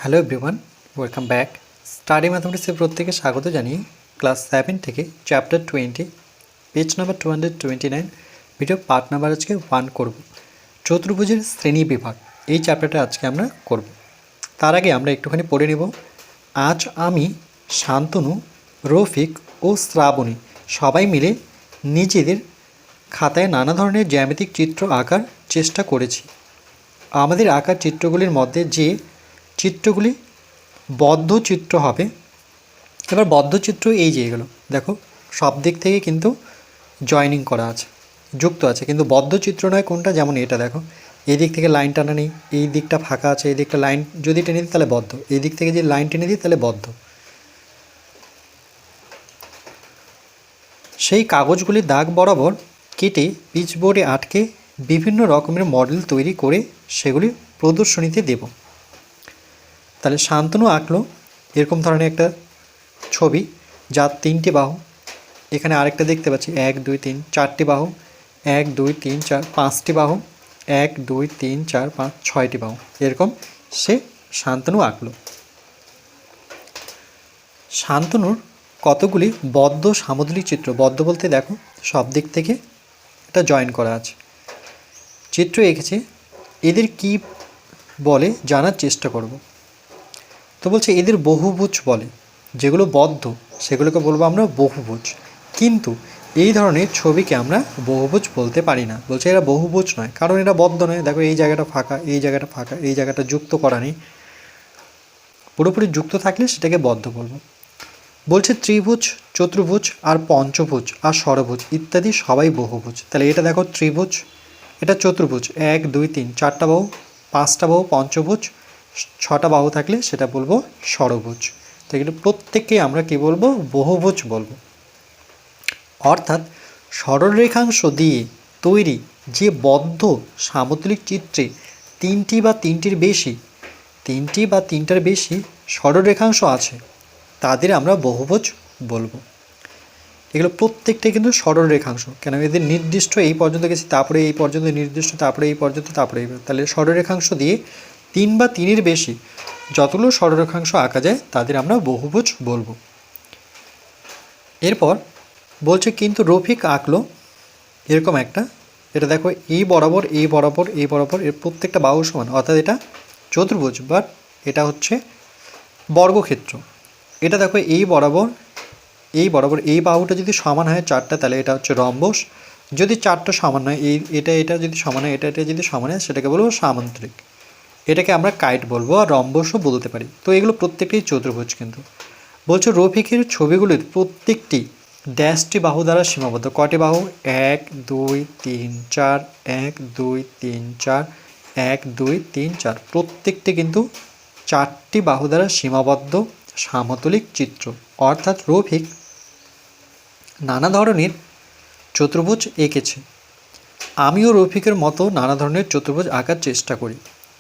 Hello everyone, welcome back. Study ম্যাথমেটিক্সে প্রত্যেকে স্বাগত জানিয়ে ক্লাস 7 থেকে chapter 20 page number 229 video part number আজকে 1 করব। চতুর্ভুজের শ্রেণী বিভাগ এই চ্যাপ্টারটা আজকে আমরা করব। তার আগে আমরা একটুখানি পড়ে নেব। আজ আমি, শান্তনু, রফিক ও শ্রাবণী সবাই মিলে নিজেদের খাতায় নানা ধরনের জ্যামিতিক চিত্র আঁকার চেষ্টা করেছি। আমাদের আঁকার চিত্রগুলির মধ্যে যে চিত্রগুলি বদ্ধ চিত্র হবে, এবার বদ্ধ চিত্র এই যে এগুলো দেখো সব দিক থেকে কিন্তু জয়েনিং করা আছে, যুক্ত আছে, কিন্তু বদ্ধ চিত্র নয় কোনটা, যেমন এটা দেখো এই দিক থেকে লাইন টানা নেই, এই দিকটা ফাঁকা আছে, এই দিকটা লাইন যদি টেনে দিই তাহলে বদ্ধ, এই দিক থেকে যদি লাইন টেনে দিই তাহলে বদ্ধ। সেই কাগজগুলি দাগ বরাবর কেটে পিচবোর্ডে আটকে বিভিন্ন রকমের মডেল তৈরি করে সেগুলি প্রদর্শনীতে দেব। তাহলে শান্তনু আঁকলো এরকম ধরনের একটা ছবি যার 3টি বাহু, এখানে আরেকটা দেখতে পাচ্ছি 1 2 3 4টি বাহু, 1 2 3 4 5টি বাহু, 1 2 3 4 5 6টি বাহু, এরকম সে শান্তনু আঁকলো। শান্তনুর কতগুলি বদ্ধ সামুদ্রিক চিত্র, বদ্ধ বলতে দেখো সব দিক থেকে এটা জয়েন করা আছে, চিত্র এঁকেছে, এদের কি বলে জানার চেষ্টা করব। তো বলছে এদের বহুভুজ বলে, যেগুলো বদ্ধ সেগুলোকে বলবো আমরা বহুভুজ, কিন্তু এই ধরনের ছবিকে আমরা বহুভুজ বলতে পারি না। বলছে এরা বহুভুজ নয় কারণ এরা বদ্ধ নয়, দেখো এই জায়গাটা ফাঁকা, এই জায়গাটা ফাঁকা, এই জায়গাটা যুক্ত করা নেই, পুরোপুরি যুক্ত থাকলে সেটাকে বদ্ধ বলবো। বলছে ত্রিভুজ, চতুর্ভুজ আর পঞ্চভুজ আর ষড়ভুজ ইত্যাদি সবাই বহুভুজ। তাহলে এটা দেখো ত্রিভুজ, এটা চতুর্ভুজ, 1 2 3 4টা বাহু, 5টা বাহু পঞ্চভুজ, 6টা বাহু থাকলে সেটা বলবো ষড়ভুজ। তো এগুলো প্রত্যেককে আমরা কি বলবো, বহুভুজ বলবো। অর্থাৎ সরলরেখাংশ দিয়ে তৈরি যে বদ্ধ সামুদ্রিক চিত্রে তিনটি বা তিনটার বেশি সরলরেখাংশ আছে তাদের আমরা বহুভুজ বলবো। এগুলো প্রত্যেকটাই কিন্তু সরল রেখাংশ, কেন এদের নির্দিষ্ট এই পর্যন্ত গেছি, তারপরে এই পর্যন্ত নির্দিষ্ট, তারপরে এই পর্যন্ত, তারপরে এই, তাহলে সরলরেখাংশ দিয়ে 3 বা 3-এর বেশি যতগুলো সরলরেখাংশ আঁকা যায় তাদের আমরা বহুভুজ বলবো। এরপর বলছে কিন্তু রফিক আঁকলো এরকম একটা, এটা দেখো এই বরাবর এই বরাবর এই বরাবর, এর প্রত্যেকটা বাহু সমান, অর্থাৎ এটা চতুর্ভুজ, বাট এটা হচ্ছে বর্গক্ষেত্র। এটা দেখো এই বরাবর এই বাহুটা যদি সমান হয় 4টা তাহলে এটা হচ্ছে রম্বস, যদি 4টা সমান হয় এটা যদি সমান হয় এটা যদি সমান হয় সেটাকে বলবো সামান্তরিক, এটাকে আমরা কাইট বলবো আর রম্বসও বলতে পারি। তো এগুলো প্রত্যেকটাই চতুর্ভুজ। কিন্তু বলছে রফিকের ছবিগুলির প্রত্যেকটি ড্যাশটি বাহু দ্বারা সীমাবদ্ধ। কটি বাহু? 1 2 3 4, 1 2 3 4, 1 2 3 4, প্রত্যেকটি কিন্তু 4টি বাহু দ্বারা সীমাবদ্ধ সমতলিক চিত্র। অর্থাৎ রফিক নানা ধরনের চতুর্ভুজ এঁকেছে। আমিও রফিকের মতো নানা ধরনের চতুর্ভুজ আঁকার চেষ্টা করি।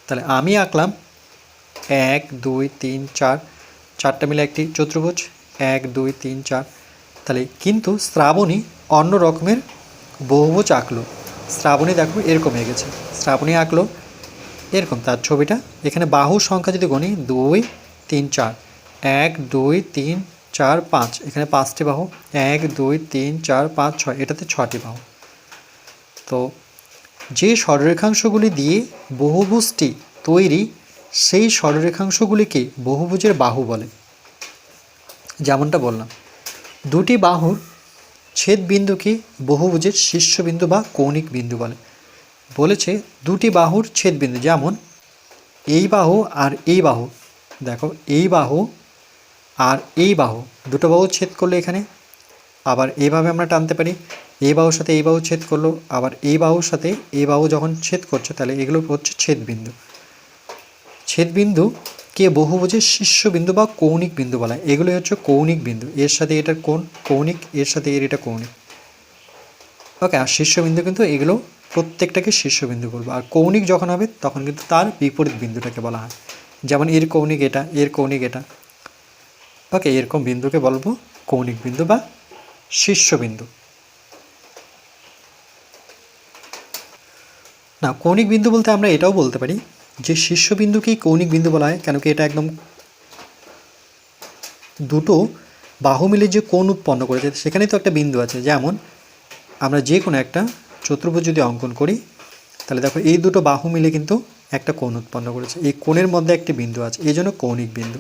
তাহলে আমি আঁকলাম 1 2 3 4, 4টা মিলে একটি চতুর্ভুজ, 1 2 3 4। তাহলে কিন্তু শ্রাবণী অন্য রকমের বহুভুজ আঁকলো। শ্রাবণী দেখো এরকম এঁকেছে, শ্রাবণী আঁকলো এরকম, তার ছবিটা এখানে বাহুর সংখ্যা যদি গণি 2 3 4, 1 2 3 4 5, এখানে 5টি বাহু, 1 2 3 4 5 6, এটাতে 6টি বাহু। তো যে সরলরেখাংশগুলি দিয়ে বহুভুজটি তৈরি সেই সরলরেখাংশগুলিকে বহুভুজের বাহু বলে। যেমনটা বললাম, দুটি বাহুর ছেদবিন্দুকে বহুভুজের শীর্ষবিন্দু বা কৌণিক বিন্দু বলে। বলেছে দুটি বাহুর ছেদবিন্দু, যেমন এই বাহু আর এই বাহু, দেখো এই বাহু আর এই বাহু, দুটো বাহু ছেদ করলো এখানে, আবার এইভাবে আমরা টানতে পারি, এই বাহুর সাথে এই বাহু ছেদ করলো, আবার এই বাহুর সাথে এই বাহু যখন ছেদ করছে তাহলে এগুলো হচ্ছে ছেদবিন্দু। ছেদবিন্দুকে বহুভুজের শীর্ষবিন্দু বা কৌণিক বিন্দু বলা হয়। এগুলোই হচ্ছে কৌণিক বিন্দু, এর সাথে এটার কোণ কৌণিক, এর সাথে এর এটা কৌণিক। ওকে, আর শীর্ষবিন্দু কিন্তু এগুলো প্রত্যেকটাকে শীর্ষবিন্দু বলবো, আর কৌণিক যখন হবে তখন কিন্তু তার বিপরীত বিন্দুটাকে বলা হয়। যেমন এর কৌণিক এটা, এর কৌণিক এটা। ওকে, এরকম বিন্দুকে বলবো কৌণিক বিন্দু বা শীর্ষবিন্দু। না, কৌণিক বিন্দু বলতে আমরা এটাও বলতে পারি যে শীর্ষবিন্দুকেই কৌণিক বিন্দু বলা হয়, কেন কি এটা একদম দুটো বাহু মিলে যে কোণ উৎপন্ন করেছে সেখানেই তো একটা বিন্দু আছে। যেমন আমরা যে কোনো একটা চতুর্ভুজ যদি অঙ্কন করি, তাহলে দেখো এই দুটো বাহু মিলে কিন্তু একটা কোণ উৎপন্ন করেছে, এই কোণের মধ্যে একটি বিন্দু আছে, এই জন্য কৌণিক বিন্দু।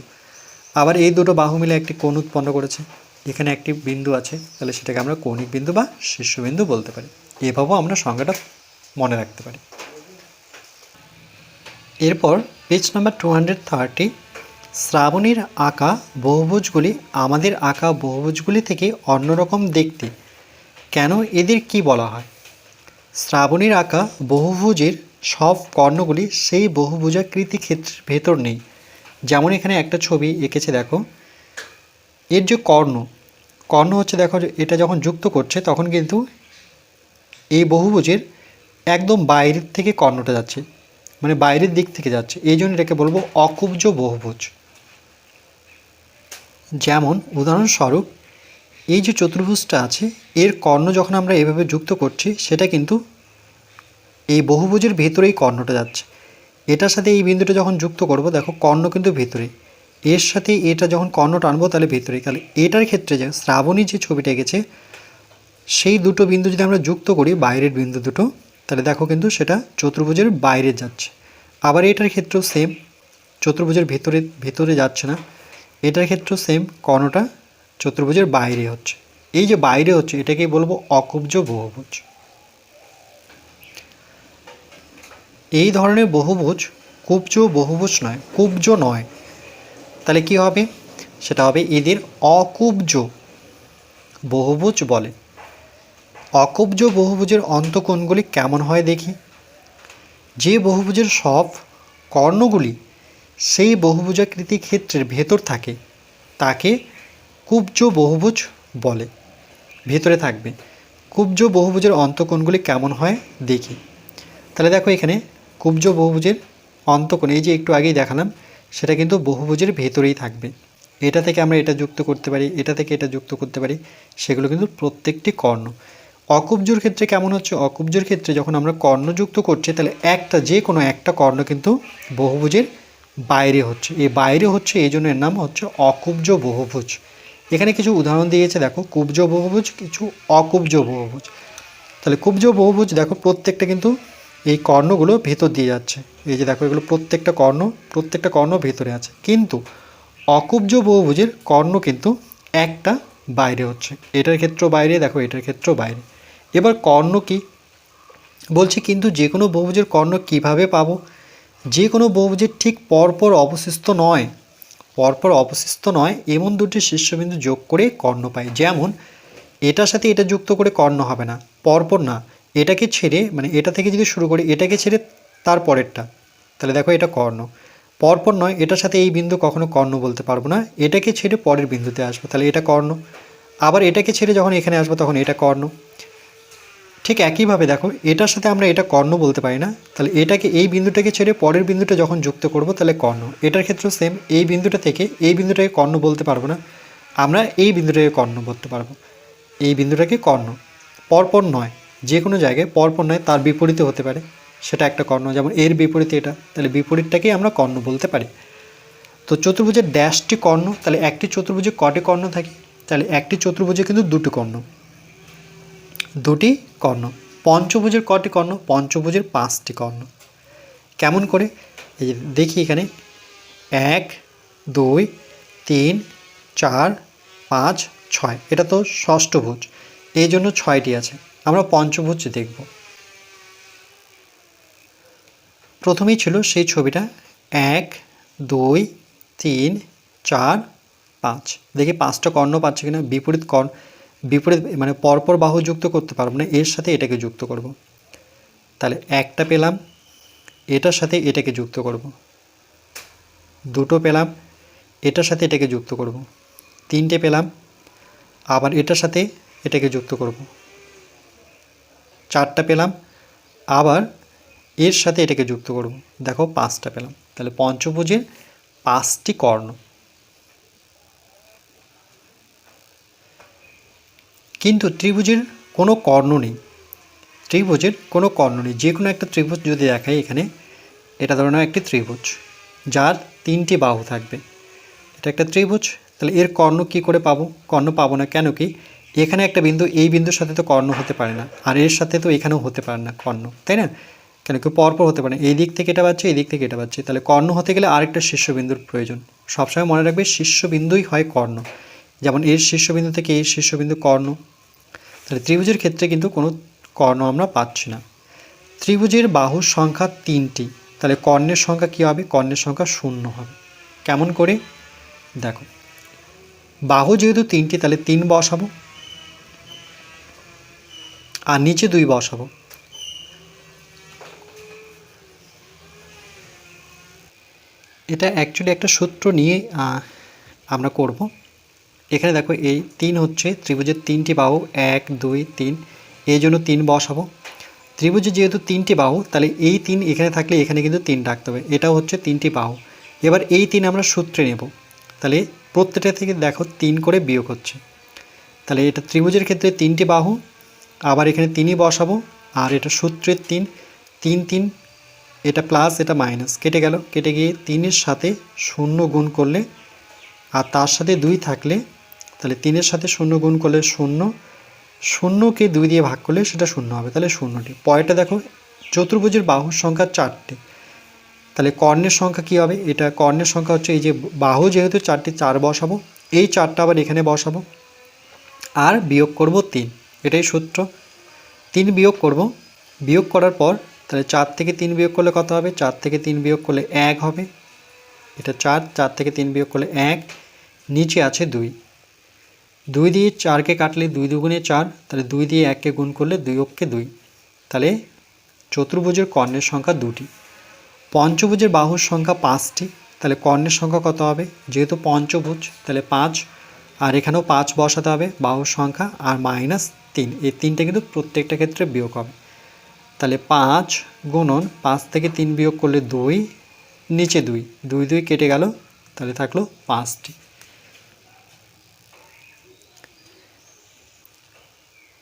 আবার এই দুটো বাহু মিলে একটি কোণ উৎপন্ন করেছে, এখানে একটি বিন্দু আছে, তাহলে সেটাকে আমরা কৌণিক বিন্দু বা শীর্ষবিন্দু বলতে পারি। এভাবেও আমরা সংজ্ঞাটা মনে রাখতে পারি। এরপর পেজ নাম্বার 230, শ্রাবণীর আঁকা বহুভুজগুলি আমাদের আঁকা বহুভুজগুলি থেকে অন্যরকম দেখতে, কেন এদের কি বলা হয়? শ্রাবণীর আঁকা বহুভুজের সব কর্ণগুলি সেই বহুভুজাকৃতি ক্ষেত্রের ভেতর নেই। যেমন এখানে একটা ছবি এঁকেছে, দেখো এর যে কর্ণ হচ্ছে, দেখো এটা যখন যুক্ত করছে তখন কিন্তু এই বহুভুজের একদম বাইরের থেকে কর্ণটা যাচ্ছে, মানে বাইরের দিক থেকে যাচ্ছে, এই জন্য এটাকে বলবো অকুব্জ বহুভুজ। যেমন উদাহরণস্বরূপ এই যে চতুর্ভুজটা আছে, এর কর্ণ যখন আমরা এভাবে যুক্ত করছি সেটা কিন্তু এই বহুভুজের ভেতরেই কর্ণটা যাচ্ছে। এটার সাথে এই বিন্দুটা যখন যুক্ত করব, দেখো কর্ণ কিন্তু ভেতরে, এর সাথে এটা যখন কর্ণ টানবো তাহলে ভেতরে। তাহলে এটার ক্ষেত্রে যে শ্রাবণী যে ছবিটা এঁকেছে, সেই দুটো বিন্দু যদি আমরা যুক্ত করি, বাইরের বিন্দু দুটো, তাহলে দেখো কিন্তু সেটা চতুর্ভুজের বাইরে যাচ্ছে। আবার এটার ক্ষেত্রেও সেম, চতুর্ভুজের ভেতরে যাচ্ছে না। এটার ক্ষেত্রেও সেম, কর্ণটা চতুর্ভুজের বাইরে হচ্ছে। এই যে বাইরে হচ্ছে এটাকেই বলবো অকুব্জ বহুভুজ। এই ধরনের বহুভুজ কুব্জ বহুভুজ নয়, কুব্জ নয়। তাহলে কি হবে? সেটা হবে এদের অকুব্জ বহুভুজ বলে। অকুব্জ বহুভুজের অন্তঃকোণগুলি কেমন হয় দেখি। যে বহুভুজের সব কর্ণগুলি সেই বহুভুজাকৃতি ক্ষেত্রের ভেতর থাকে তাকে কুব্জ বহুভুজ বলে, ভেতরে থাকবে। কুব্জ বহুভুজের অন্তঃকোণগুলি কেমন হয় দেখি। তাহলে দেখো এখানে কুব্জ বহুভুজের অন্তঃকোণ, এই যে একটু আগেই দেখালাম, সেটা কিন্তু বহুভুজের ভেতরেই থাকবে। এটা থেকে আমরা এটা যুক্ত করতে পারি, এটা থেকে এটা যুক্ত করতে পারি, সেগুলো কিন্তু প্রত্যেকটি কর্ণ। অকুব্জর ক্ষেত্রে কেমন হচ্ছে? অকুব্জর ক্ষেত্রে যখন আমরা কর্ণ যুক্ত করছি, তাহলে যে কোনো একটা কর্ণ কিন্তু বহুভুজের বাইরে হচ্ছে। এই বাইরে হচ্ছে, এই জন্য এর নাম হচ্ছে অকুব্জ বহুভুজ। এখানে কিছু উদাহরণ দিয়েছে, দেখো কুব্জ বহুভুজ, কিছু অকুব্জ বহুভুজ। তাহলে কুব্জ বহুভুজ দেখো প্রত্যেকটা কিন্তু এই কর্ণগুলো ভেতর দিয়ে যাচ্ছে। এই যে দেখো এগুলো প্রত্যেকটা কর্ণ ভেতরে আছে। কিন্তু অকুব্জ বহুভুজের কর্ণ কিন্তু একটা বাইরে হচ্ছে, এটার ক্ষেত্রেও বাইরে, দেখো এটার ক্ষেত্রেও বাইরে। এবার কর্ণ কি বলছে, কিন্তু যে কোনো বহুভুজের কর্ণ কিভাবে পাবো? যে কোনো বহুভুজের ঠিক পরপর অবশিষ্ট নয় এমন দুটি শীর্ষবিন্দু যোগ করে কর্ণ পাই। যেমন এটার সাথে এটা যুক্ত করে কর্ণ হবে না, পরপর না, এটাকে ছেড়ে, মানে এটা থেকে যদি শুরু করি, এটাকে ছেড়ে তার পরেরটা, তাহলে দেখো এটা কর্ণ। পরপর নয়, এটার সাথে এই বিন্দু কখনো কর্ণ বলতে পারবো না, এটাকে ছেড়ে পরের বিন্দুতে আসবো, তাহলে এটা কর্ণ। আবার এটাকে ছেড়ে যখন এখানে আসবো তখন এটা কর্ণ। ঠিক একইভাবে দেখো এটার সাথে আমরা এটা কর্ণ বলতে পারি না, তাহলে এই বিন্দুটাকে ছেড়ে পরের বিন্দুটা যখন যুক্ত করব তাহলে কর্ণ। এটার ক্ষেত্রেও সেম, এই বিন্দুটা থেকে এই বিন্দুটাকে কর্ণ বলতে পারবো না, আমরা এই বিন্দুটাকে কর্ণ বলতে পারবো, এই বিন্দুটাকে কর্ণ। পরপর নয়, যে কোনো জায়গায় পরপর নয়, তার বিপরীতে হতে পারে, সেটা একটা কর্ণ। যেমন এর বিপরীতে এটা, তাহলে বিপরীতটাকেই আমরা কর্ণ বলতে পারি। তো চতুর্ভুজের ড্যাশটি কর্ণ, তাহলে একটি চতুর্ভুজে কটি কর্ণ থাকে? তাহলে একটি চতুর্ভুজে কিন্তু দুটি কর্ণ। পঞ্চভুজের কটি কর্ণ? পঞ্চভুজের 5টি কর্ণ। কেমন করে? এই যে দেখি এখানে 1 2 3 4 5 6, এটা তো ষষ্ঠভুজ, এই জন্য 6টি আছে। আমরা পঞ্চভুজ দেখব। প্রথমেই ছিল সেই ছবিটা 1 2 3 4 5, দেখি 5টা কর্ণ পাচ্ছে কিনা। বিপরীত মানে পরপর বাহু যুক্ত করতে পারবো না, এর সাথে এটাকে যুক্ত করব। তাহলে একটা পেলাম, এটার সাথে এটাকে যুক্ত করব। দুটো পেলাম, এটার সাথে এটাকে যুক্ত করব। তিনটে পেলাম, আবার এটার সাথে এটাকে যুক্ত করব। চারটা পেলাম, আবার এর সাথে এটাকে যুক্ত করব। দেখো 5টা পেলাম। তাহলে পঞ্চভুজের 5টি কর্ণ। কিন্তু ত্রিভুজের কোনো কর্ণ নেই, যে কোনো একটা ত্রিভুজ যদি দেখাই, এখানে এটা ধরে নাও একটি ত্রিভুজ যার 3টি বাহু থাকবে। এটা একটা ত্রিভুজ, তাহলে এর কর্ণ কি করে পাবো? কর্ণ পাবো না, কেন কি এখানে একটা বিন্দু, এই বিন্দুর সাথে তো কর্ণ হতে পারে না, আর এর সাথে তো এখানেও হতে পারে না কর্ণ, তাই না? কেন কি পরপর হতে পারে না, এই দিক থেকে এটা পাচ্ছে, এই দিক থেকে এটা পাচ্ছে, তাহলে কর্ণ হতে গেলে আরেকটা শীর্ষবিন্দুর প্রয়োজন। সবসময় মনে রাখবে শীর্ষবিন্দুই হয় কর্ণ, যেমন এর শীর্ষবিন্দু থেকে এই শীর্ষবিন্দু কর্ণ। তাহলে ত্রিভুজের ক্ষেত্রে কিন্তু কোনো কর্ণ আমরা পাচ্ছি না। ত্রিভুজের বাহুর সংখ্যা 3টি, তাহলে কর্ণের সংখ্যা কী হবে? কর্ণের সংখ্যা 0 হবে। কেমন করে? দেখো, বাহু যেহেতু 3টি তাহলে 3 বসাবো, আর নিচে 2 বসাবো। এটা অ্যাকচুয়ালি একটা সূত্র নিয়ে আমরা করব। এখানে দেখো এই 3 হচ্ছে ত্রিভুজের 3টি বাহু, 1 2 3, এই জন্য 3 বসাবো। ত্রিভুজে যেহেতু 3টি বাহু তাহলে এই 3 এখানে থাকলে এখানে কিন্তু 3 রাখতে হবে, এটা হচ্ছে 3টি বাহু। এবার এই 3 আমরা সূত্রে নেব, তাহলে প্রত্যেকটা থেকে দেখো 3 করে বিয়োগ হচ্ছে, তাহলে এটা ত্রিভুজের ক্ষেত্রে 3টি বাহু, আবার এখানে 3ই বসাবো, আর এটা সূত্রের 3 3 3, এটা প্লাস এটা মাইনাস, কেটে গেল, কেটে গিয়ে 3-এর সাথে 0 গুণ করলে আর তার সাথে 2 থাকলে, তাহলে 3-এর সাথে 0 গুণ করলে 0, 0কে 2 দিয়ে ভাগ করলে সেটা 0 হবে, তাহলে 0টি। পরেরটা দেখো, চতুর্ভুজের বাহুর সংখ্যা 4টি, তাহলে কর্ণের সংখ্যা কী হবে? এটা কর্ণের সংখ্যা হচ্ছে, এই যে বাহু যেহেতু 4টি, 4 বসাবো, এই 4টা আবার এখানে বসাবো, আর বিয়োগ করব 3, এটাই সূত্র। 3 বিয়োগ করব, বিয়োগ করার পর তাহলে 4 থেকে 3 বিয়োগ করলে কত হবে? 4 থেকে 3 বিয়োগ করলে 1 হবে, এটা 4, 4 থেকে 3 বিয়োগ করলে 1, নিচে আছে 2, 2 দিয়ে 4কে কাটলে 2 দুগুণে 4, তাহলে 2 দিয়ে 1কে গুণ করলে 2 অক্ষে 2, তাহলে চতুর্ভুজের কর্ণের সংখ্যা 2টি। পঞ্চভুজের বাহুর সংখ্যা 5টি, তাহলে কর্ণের সংখ্যা কত হবে? যেহেতু পঞ্চভুজ তাহলে 5, আর এখানেও 5 বসাতে হবে বাহুর সংখ্যা, আর -3, এই 3টে কিন্তু প্রত্যেকটা ক্ষেত্রে বিয়োগ হবে, তাহলে 5 গুণন 5 থেকে 3 বিয়োগ করলে 2, নিচে 2, 2 2 কেটে গেল, তাহলে থাকলো 5টি।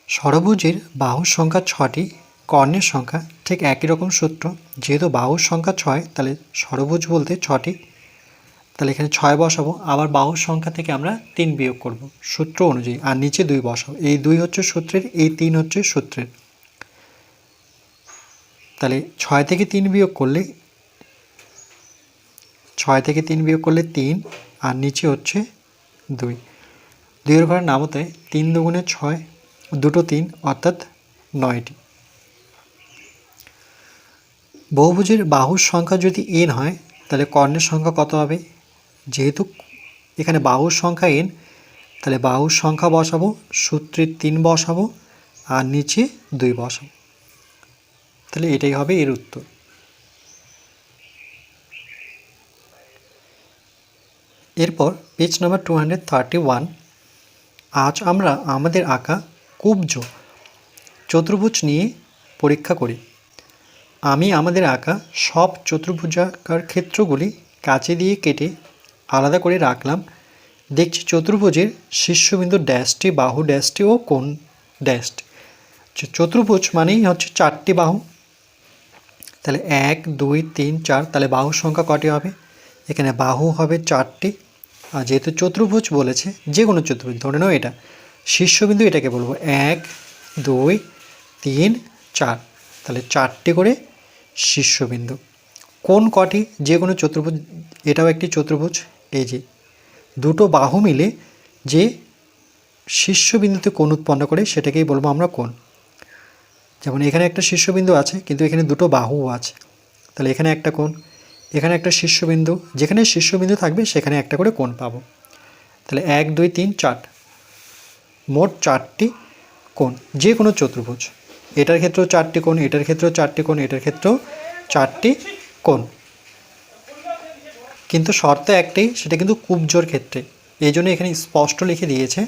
ষড়ভুজের বাহুর সংখ্যা 6টি, কর্ণের সংখ্যা ঠিক একই রকম সূত্র, যেহেতু বাহুর সংখ্যা 6 তাহলে ষড়ভুজ বলতে 6টি, তাহলে এখানে 6 বসাবো, আবার বাহুর সংখ্যা থেকে আমরা 3 বিয়োগ করব সূত্র অনুযায়ী, আর নিচে 2 বসাবো, এই 2 হচ্ছে সূত্রের, এই 3 হচ্ছে সূত্রের, তাহলে 6 থেকে 3 বিয়োগ করলে 3, আর নিচে হচ্ছে 2, 2-এর ঘরে নামতে 3 দুগুণে 6, দুটো 3 অর্থাৎ 9টি। বহুভুজের বাহুর সংখ্যা যদি n হয় তাহলে কর্ণের সংখ্যা কত হবে? যেহেতু এখানে বাহুর সংখ্যা n, তাহলে বাহুর সংখ্যা বসাবো, সূত্রের 3 বসাবো, আর নিচে 2 বসাবো, তাহলে এটাই হবে এর উত্তর। এরপর পেজ নাম্বার 231, আজ আমরা আমাদের আঁকা কুব্জ চতুর্ভুজ নিয়ে পরীক্ষা করি। আমি আমাদের আঁকা সব চতুর্ভুজাকার ক্ষেত্রগুলি কাঁচি দিয়ে কেটে আলাদা করে রাখলাম। দেখছি চতুর্ভুজের শীর্ষবিন্দু ড্যাশটি, বাহু ড্যাশটি ও কোণ ড্যাশটি। চতুর্ভুজ মানেই হচ্ছে 4টি বাহু, তাহলে 1 2 3 4, তাহলে বাহুর সংখ্যা কটি হবে? এখানে বাহু হবে 4টি, আর যেহেতু চতুর্ভুজ বলেছে, যে কোনো চতুর্ভুজ ধরে নাও, এটা শীর্ষবিন্দু, এটাকে বলবো 1 2 3 4, তাহলে 4টি করে শীর্ষবিন্দু। কোণ কটি? যে কোনো চতুর্ভুজ, এটাও একটি চতুর্ভুজ, এই যে দুটো বাহু মিলে যে শীর্ষবিন্দুতে কোণ উৎপন্ন করে সেটাকেই বলবো আমরা কোণ। যেমন এখানে একটা শীর্ষবিন্দু আছে, কিন্তু এখানে দুটো বাহুও আছে, তাহলে এখানে একটা কোণ, এখানে একটা শীর্ষবিন্দু, যেখানে শীর্ষবিন্দু থাকবে সেখানে একটা করে কোণ পাবো। তাহলে 1 2 3 4, মোট 4টি কোণ যে কোনো চতুর্ভুজ। এটার ক্ষেত্রেও 4টি কোণ, এটার ক্ষেত্রেও 4টি কোণ, এটার ক্ষেত্রেও 4টি কোণ, কিন্তু শর্ত একটাই, সেটা কিন্তু কুব্জোর ক্ষেত্রে। এই জন্য এখানে স্পষ্ট লিখে দিয়েছে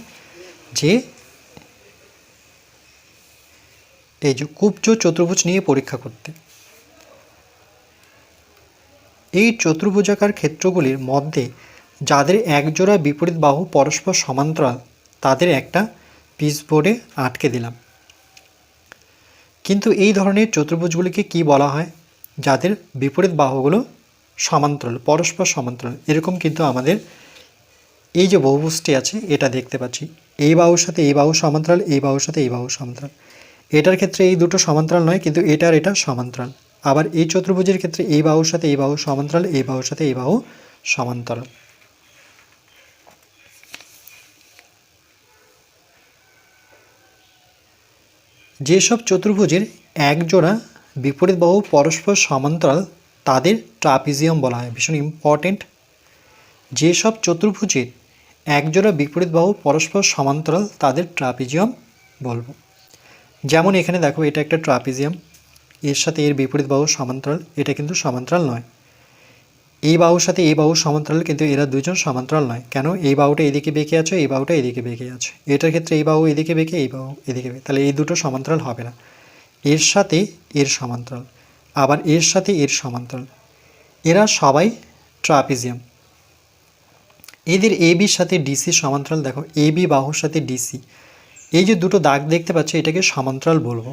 যে এই যে কুব্জ চতুর্ভুজ নিয়ে পরীক্ষা করতে। এই চতুর্ভুজাকার ক্ষেত্রগুলির মধ্যে যাদের একজোড়া বিপরীত বাহু পরস্পর সমান্তরাল তাদের একটা পিচবোর্ডে আটকে দিলাম। কিন্তু এই ধরনের চতুর্ভুজগুলিকে কি বলা হয়? যাদের বিপরীত বাহুগুলো সমান্তরাল, পরস্পর সমান্তরাল, এরকম কিন্তু আমাদের এই যে বহুভুজটি আছে এটা দেখতে পাচ্ছি। এই বাহুর সাথে এই বাহু সমান্তরাল, এই বাহুর সাথে এই বাহু সমান্তরাল। এটার ক্ষেত্রে এই দুটো সমান্তরাল নয়, কিন্তু এটার এটা সমান্তরাল। আবার এই চতুর্ভুজের ক্ষেত্রে এই বাহুর সাথে এই বাহু সমান্তরাল, এই বাহুর সাথে এই বাহু সমান্তরাল। যেসব চতুর্ভুজের এক জোড়া বিপরীত বাহু পরস্পর সমান্তরাল তাদের ট্রাপিজিয়াম বলা হয়। ভীষণ ইম্পর্টেন্ট। যেসব চতুর্ভুজের এক জোড়া বিপরীত বাহু পরস্পর সমান্তরাল তাদের ট্রাপিজিয়াম বলবো। যেমন এখানে দেখো, এটা একটা ট্রাপিজিয়াম, এর সাথে এর বিপরীত বাহু সমান্তরাল, এটা কিন্তু সমান্তরাল নয়। এই বাহুর সাথে এই বাহু সমান্তরাল, কিন্তু এরা দুজন সমান্তরাল নয়। কেন? এই বাহুটা এদিকে বেঁকে আছে, এই বাহুটা এদিকে বেঁকে আছে। এটার ক্ষেত্রে এই বাহু এদিকে বেঁকে, এই বাহু এদিকে বেঁকে, তাহলে এই দুটো সমান্তরাল হবে না। এর সাথে এর সমান্তরাল, আবার এর সাথে এর সমান্তরাল, এরা সবাই ট্রাপিজিয়াম। এদের এ বির সাথে ডিসি সমান্তরাল। দেখো, এ বি বাহুর সাথে ডিসি, এই যে দুটো দাগ দেখতে পাচ্ছ, এটাকে সমান্তরাল বলবো।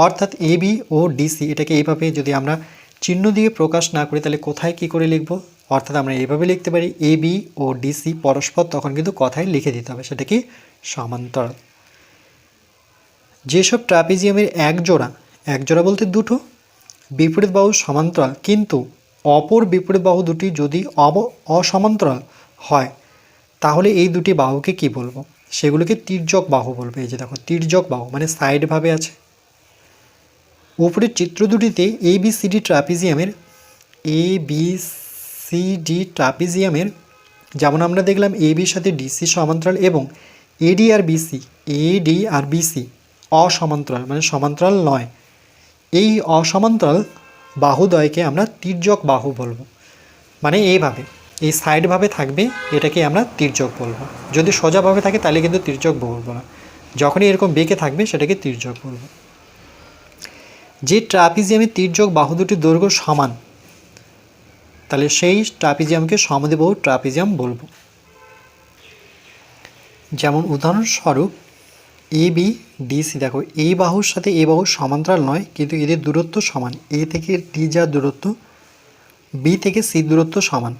অর্থাৎ এ বি ও ডিসি, এটাকে এইভাবে যদি আমরা চিহ্ন দিয়ে প্রকাশ না করি, তাহলে কোথায় কি করে লিখব? অর্থাৎ আমরা এইভাবে লিখতে পারি, এ বি ও ডিসি পরস্পর, তখন কিন্তু কথায় লিখে দিতে হবে, সেটা কি? সমান্তরাল। যেসব ট্রাপিজিয়ামের এক জোড়া বলতে দুটো বিপরীত বাহু সমান্তরাল, কিন্তু অপর বিপরীত বাহু দুটি যদি অসমান্তরাল হয়, তাহলে এই দুটি বাহুকে কি বলবো? সেগুলোকে তির্যক বাহু বলবো। এই যে দেখো, তির্যক বাহু মানে সাইডভাবে আছে। উপরের চিত্র দুটিতে এ বি সি ডি ট্রাপিজিয়ামের যেমন আমরা দেখলাম এ বির সাথে ডিসি সমান্তরাল এবং এডি আর বিসি অসমান্তরাল, মানে সমান্তরাল নয়। এই অসমান্তরাল বাহুদ্বয়কে আমরা তির্যক বাহু বলবো। মানে এইভাবে, এই সাইডভাবে থাকবে, এটাকে আমরা তির্যক বলবো। যদি সোজাভাবে থাকে তাহলে কিন্তু তির্যক বলবো না, যখনই এরকম বেঁকে থাকবে সেটাকে তির্যক বলবো। যে ট্রাপিজিয়ামের তির্যক বাহু দুটির দৈর্ঘ্য সমান, তাহলে সেই ট্রাপিজিয়ামকে সমদ্বিবাহু ট্রাপিজিয়াম বলবো। যেমন উদাহরণস্বরূপ এ বি ডিসি, দেখো এই বাহুর সাথে এই বাহু সমান্তরাল নয়, কিন্তু এদের দূরত্ব সমান। এ থেকে ডি যার দূরত্ব, বি থেকে সি দূরত্ব সমান,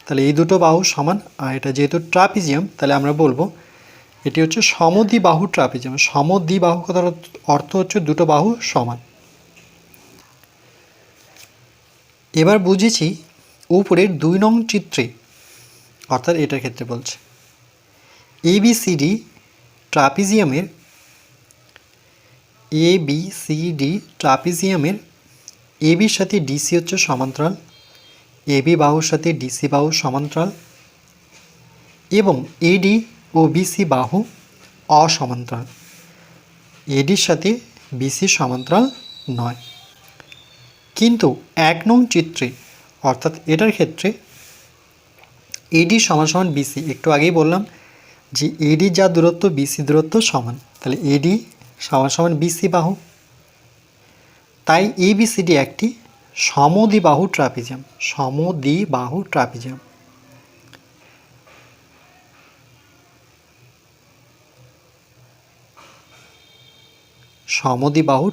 তাহলে এই দুটো বাহু সমান। আর এটা যেহেতু ট্রাপিজিয়াম, তাহলে আমরা বলবো এটি হচ্ছে সমদ্বিবাহু ট্রাপিজিয়াম। সমদ্বিবাহু কথার অর্থ হচ্ছে দুটো বাহু সমান। এবার বুঝেছি উপরের 2 নং চিত্রে, অর্থাৎ এটার ক্ষেত্রে বলছে এবিসিডি ট্রাপিজিয়ামের এবির সাথে ডিসি হচ্ছে সমান্তরাল, এবি বাহুর সাথে ডিসি বাহু সমান্তরাল এবং এডি ও বিসি বাহু অসমান্তরাল। এডির সাথে বিসি সমান্তরাল নয়। কিন্তু 1 নং চিত্রে, অর্থাৎ এটার ক্ষেত্রে এডি সমান বিসি, একটু আগেই বললাম যে এডি যা দূরত্ব বিসি দূরত্ব সমান, তাহলে এডি সমান বিসি বাহু। তাই এবিসিডি একটি সমদ্বিবাহু ট্রাপিজিয়াম। সমদ্বিবাহু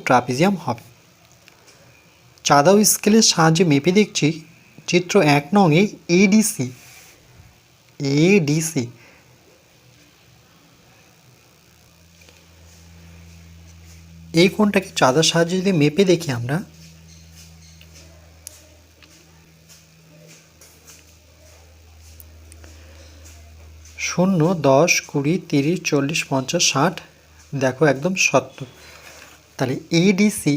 ট্রাপিজিয়াম হবে। চাঁদা ও স্কেলের সাহায্যে মেপে দেখছি চিত্র 1 নংয়ে এডিসি এই কোণটাকে চাঁদার সাহায্যে যদি মেপে দেখি আমরা, 0, 10, 20, 30, 40, 50, 60, দেখো একদম 70। তাহলে এডিসি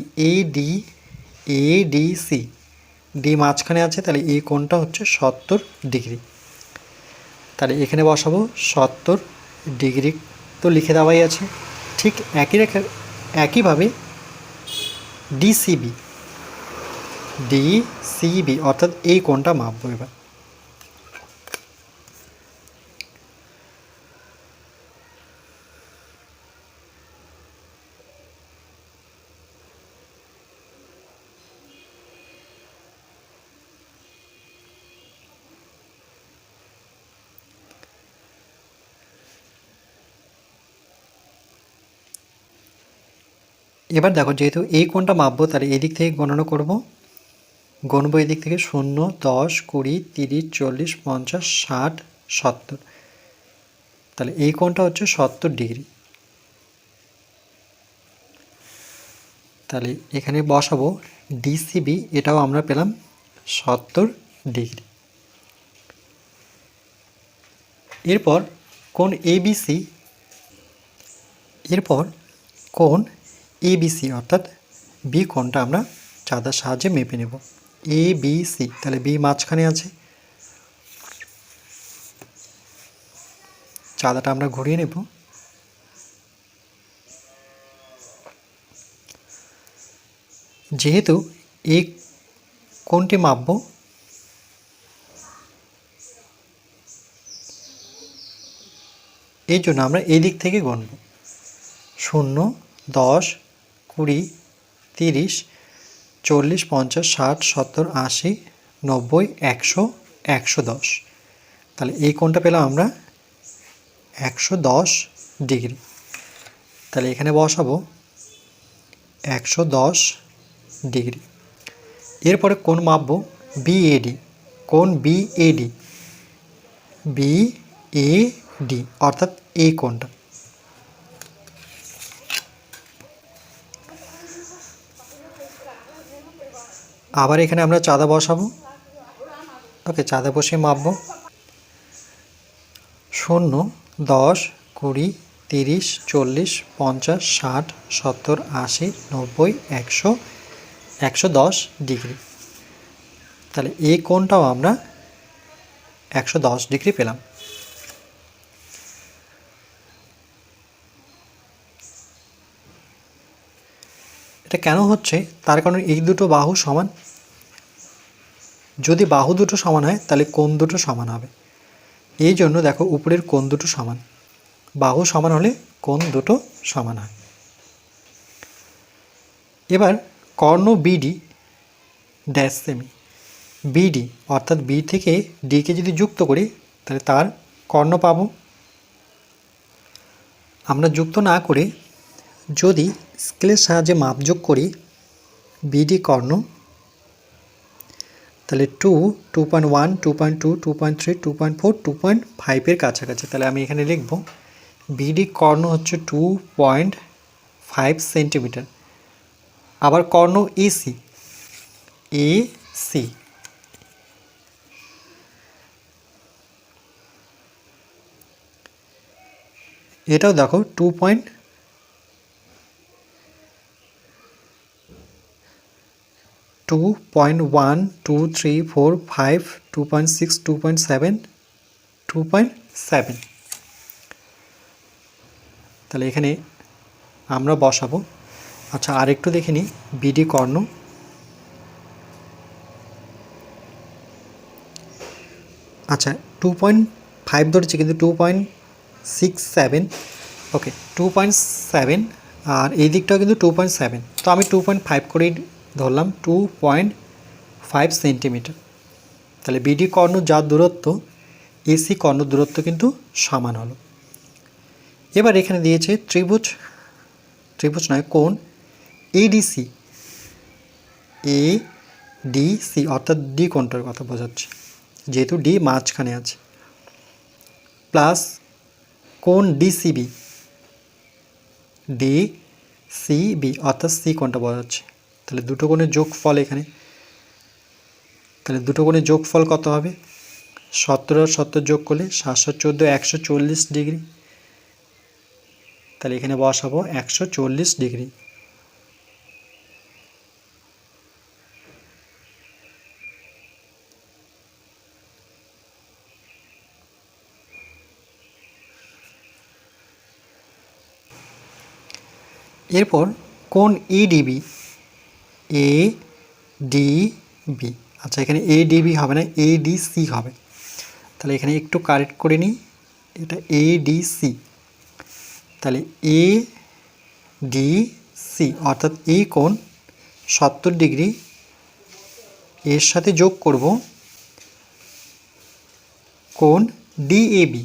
ডি মাঝখানে আছে, তাহলে এই কোণটা হচ্ছে 70 ডিগ্রি। তাহলে এখানে বসাবো 70 ডিগ্রি, তো লিখে দেওয়াই আছে। ঠিক একইভাবে ডিসিবি অর্থাৎ এই কোণটা মাপবো এবার। এবার দেখো, যেহেতু এই কোণটা মাপবো, তাহলে এই দিক থেকে গণনা করব গণব এই দিক থেকে 0, 10, 20, 30, 40, 50, 60, 70। তাহলে এই কোণটা হচ্ছে 70 ডিগ্রি। তাহলে এখানে বসাবো ডিসিবি, এটাও আমরা পেলাম 70 ডিগ্রি। এরপর কোণ এবিসি, অর্থাৎ বি কোণটা আমরা চাঁদার সাহায্যে মেপে নেব। এবিসি, তাহলে বি মাঝখানে আছে, চাঁদাটা আমরা ঘুরিয়ে নেব। যেহেতু এই কোণটি মাপব, এই জন্য আমরা এই দিক থেকে গণব। 0, 10, 20, 30, 40, 50, 60, 70, 80, 90, 100, 110। তাহলে এই কোণটা পেলাম আমরা 110 ডিগ্রি। তাহলে এখানে বসাবো 110 ডিগ্রি। এরপরে কোণ মাপবো বিএডি, কোণ বিএডি, অর্থাৎ এই কোণটা। আবার এখানে আমরা চাঁদা বসাবো। ওকে, চাঁদা বসিয়ে মাপবো। 0, 10, 20, 30, 40, 50, 60, 70, 80, 90, 100, 110 ডিগ্রি। তাহলে এই কোণটাও আমরা 110 ডিগ্রি পেলাম। এটা কেন হচ্ছে, তার কারণ এই দুটো বাহু সমান। যদি বাহু দুটো সমান হয় তাহলে কোণ দুটো সমান হবে। এই জন্য দেখো উপরের কোণ দুটো সমান, বাহু সমান হলে কোণ দুটো সমান হয়। এবার কর্ণ বিডি ড্যাশ সেমি, বিডি অর্থাৎ বি থেকে ডিকে যদি যুক্ত করি তাহলে তার কর্ণ পাব। আমরা যুক্ত না করে যদি স্কেলের সাহায্যে মাপযোগ করি বিডি কর্ণ, তাহলে 2, 2.1, 2.2, 2.3, 2.4, 2.5 কাছাকাছি। তাহলে আমি এখানে লিখব বিডি কর্ণ হচ্ছে 2.5 সেন্টিমিটার। আবার কর্ণ এসি, এটাও দেখো 2.1, 2, 3, 4, 5, 2.6, 2.7, 2.7। তাহলে এখানে আমরা বসাবো। আচ্ছা, আরেকটু দেখে নিই বিডি কর্ণ। আচ্ছা, 2.5 ধরেছি কিন্তু 2.67, ওকে 2.7, আর এই দিকটাও কিন্তু 2.7, তো আমি 2.5 করেই ধরলাম, 2.5 সেন্টিমিটার। তাহলে বিডি কর্ণ যার দূরত্ব এসি কর্ণ দূরত্ব কিন্তু সমান হলো। এবার এখানে দিয়েছে ত্রিভুজ নয়, কোণ এডিসি, অর্থাৎ ডি কোণটার কথা বোঝাচ্ছে, যেহেতু ডি মাঝখানে আছে, প্লাস কোণ ডিসিবি, অর্থাৎ সি কোণটা বোঝাচ্ছে। তাহলে দুটো কোণের যোগফল এখানে, তাহলে দুটো কোণের যোগফল কত হবে? 70 আর 70 যোগ করলে 714, 140 ডিগ্রি। তাহলে এখানে বসাবো 140 ডিগ্রি। এরপর কোণ এডিবি, আচ্ছা এখানে এডিবি হবে না, এডিসি হবে। তাহলে এখানে একটু কারেক্ট করে নিই, এটা এডিসি। তাহলে এডিসি অর্থাৎ এই কোণ 70 ডিগ্রি, এর সাথে যোগ করব কোণ ডিএবি,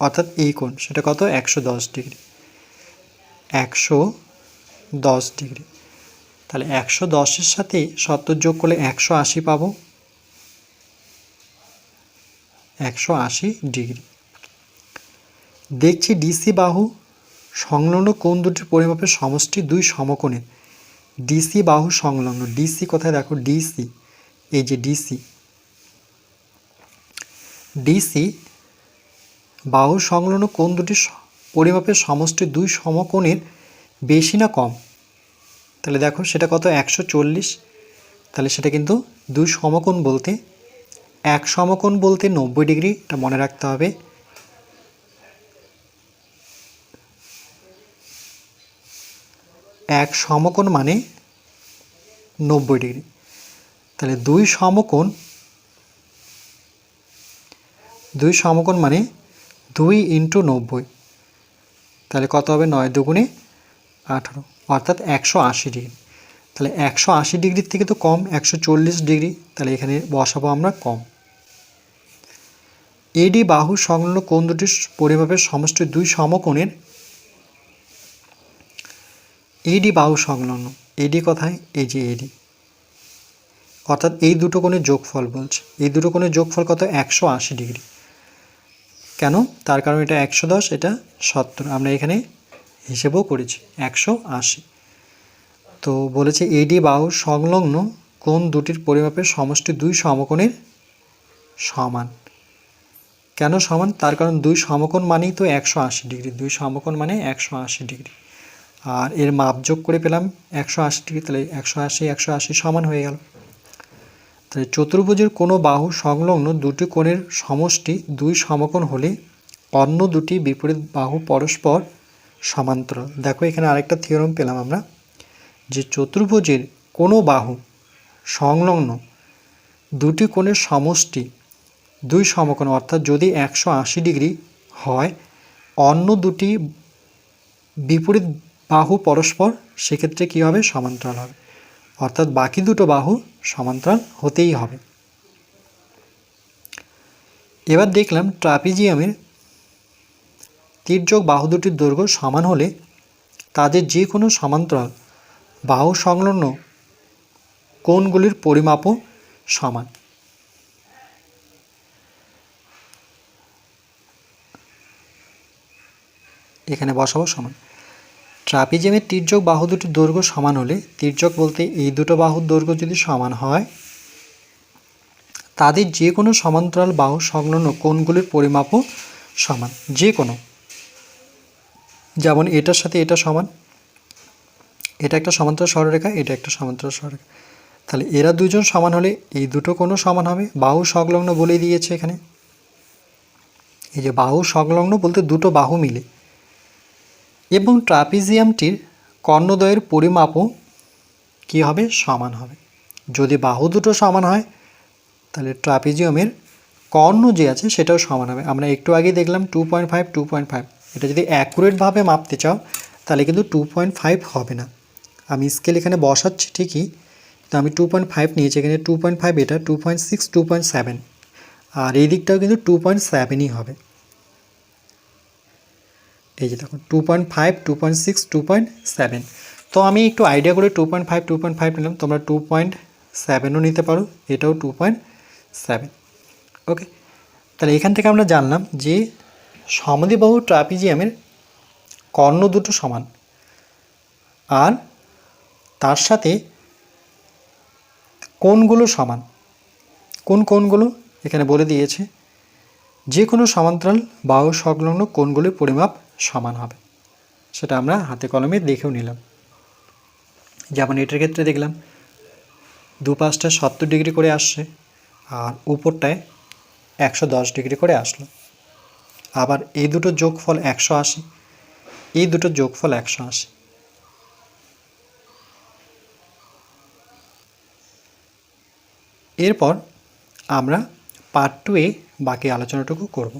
অর্থাৎ এই কোণ, সেটা কত? 110 ডিগ্রি, 110 ডিগ্রি। তাহলে 110-এর সাথে 70 যোগ করলে 180 পাবো, 180 ডিগ্রি। দেখছি ডিসি বাহু সংলগ্ন কোণ দুটির পরিমাপের সমষ্টি দুই সমকোণের। ডিসি বাহু সংলগ্ন, ডিসি কোথায় দেখো, ডিসি, এই যে ডিসি, ডিসি বাহু সংলগ্ন কোণ দুটির পরিমাপের সমষ্টি দুই সমকোণের বেশি না কম। তাহলে দেখো সেটা কত, 140। তাহলে সেটা কিন্তু দুই সমকোণ বলতে, এক সমকোণ বলতে 90 ডিগ্রি, এটা মনে রাখতে হবে। এক সমকোণ মানে 90 ডিগ্রি। তাহলে দুই সমকোণ মানে 2 × 90, তাহলে কত হবে, 9 দুগুণে 18, অর্থাৎ 180 ডিগ্রি। তাহলে 180 ডিগ্রির থেকে তো কম 140 ডিগ্রি, তাহলে এখানে বসাবো আমরা কম। এডি বাহু সংলগ্ন কোণ দুটির পরিমাপের সমষ্টি দুই সমকোণের, এডি বাহু সংলগ্ন, এডি কোথায়, এই যে এডি, অর্থাৎ এই দুটো কোণের যোগফল বলছে। এই দুটো কোণের যোগফল কত, 180 ডিগ্রি। কেন, তার কারণ এটা 110, এটা 70, আমরা এখানে হিসেবেও করেছি 180। তো বলেছে এডি বাহু সংলগ্ন কোণ দুটির পরিমাপের সমষ্টি দুই সমকোণের সমান। কেন সমান, তার কারণ দুই সমকোণ মানেই তো 180 ডিগ্রি, দুই সমকোণ মানে 180 ডিগ্রি। আর এর মাপ যোগ করে পেলাম 180 ডিগ্রি, তাহলে 180 180 সমান হয়ে গেল। তাহলে চতুর্ভুজের কোনো বাহু সংলগ্ন দুটি কোণের সমষ্টি দুই সমকোণ হলে অন্য দুটি বিপরীত বাহু পরস্পর সমান্তরাল। দেখো এখানে আরেকটা থিওরেম পেলাম আমরা, যে চতুর্ভুজের কোনো বাহু সংলগ্ন দুটি কোণের সমষ্টি দুই সমকোণ, অর্থাৎ যদি 180 ডিগ্রি হয়, অন্য দুটি বিপরীত বাহু পরস্পর সেক্ষেত্রে কী হবে, সমান্তরাল হবে, অর্থাৎ বাকি দুটো বাহু সমান্তরাল হতেই হবে। এবার দেখলাম ট্রাপিজিয়ামের তির্যক বাহু দুটির দৈর্ঘ্য সমান হলে তাদের যে কোনো সমান্তরাল বাহু সংলগ্ন কোণগুলির পরিমাপও সমান। এখানে বসাবো সমান। ট্রাপিজিয়ামের তির্যক বাহু দুটির দৈর্ঘ্য সমান হলে, তির্যক বলতে এই দুটো বাহুর দৈর্ঘ্য যদি সমান হয়, তাদের যে কোনো সমান্তরাল বাহু সংলগ্ন কোণগুলির পরিমাপও সমান। যে কোনো, যেমন এটার সাথে এটা সমান, এটা একটা সমান্তরাল সরলরেখা, এটা একটা সমান্তরাল সরলরেখা, তাহলে এরা দুজন সমান হলে এই দুটো কোণও সমান হবে। বাহু সংলগ্ন বলে দিয়েছে এখানে, এই যে বাহু সংলগ্ন বলতে দুটো বাহু মিলে। এবং ট্রাপিজিয়ামটির কর্ণদ্বয়ের পরিমাপও কী হবে, সমান হবে। যদি বাহু দুটো সমান হয় তাহলে ট্রাপিজিয়ামের কর্ণ যে আছে সেটাও সমান হবে। আমরা একটু আগে দেখলাম 2.5 2.5, এটা যদি অ্যাকুরেটভাবে মাপতে চাও তাহলে কিন্তু 2.5 হবে না। আমি স্কেল এখানে বসাচ্ছি ঠিকই, তো আমি 2.5 নিয়েছি, এখানে 2.5, এটা 2.6 2.7, আর এই দিকটাও কিন্তু 2.7ই হবে। এই যে দেখো 2.5 2.6 2.7। তো আমি একটু আইডিয়া করে 2.5 2.5 নিলাম, তোমরা 2.7ও নিতে পারো, এটাও 2.7। ওকে, তাহলে এখান থেকে আমরা জানলাম যে সমদ্বিবাহু ট্রাপিজিয়ামের কর্ণ দুটো সমান, আর তার সাথে কোণগুলো সমান। কোন কোণগুলো এখানে বলে দিয়েছে, যে কোনো সমান্তরাল বাহু সংলগ্ন কোণগুলির পরিমাপ সমান হবে। সেটা আমরা হাতে কলমে দেখেও নিলাম। যেমন এটার ক্ষেত্রে দেখলাম দুপাশটা 70 ডিগ্রি করে আসছে, আর উপরটায় 110 ডিগ্রি করে আসলো। আবার এই দুটোর যোগফল 180, এই দুটোর যোগফল 180। এরপর আমরা পার্ট 2-এ বাকি আলোচনাটুকু করব।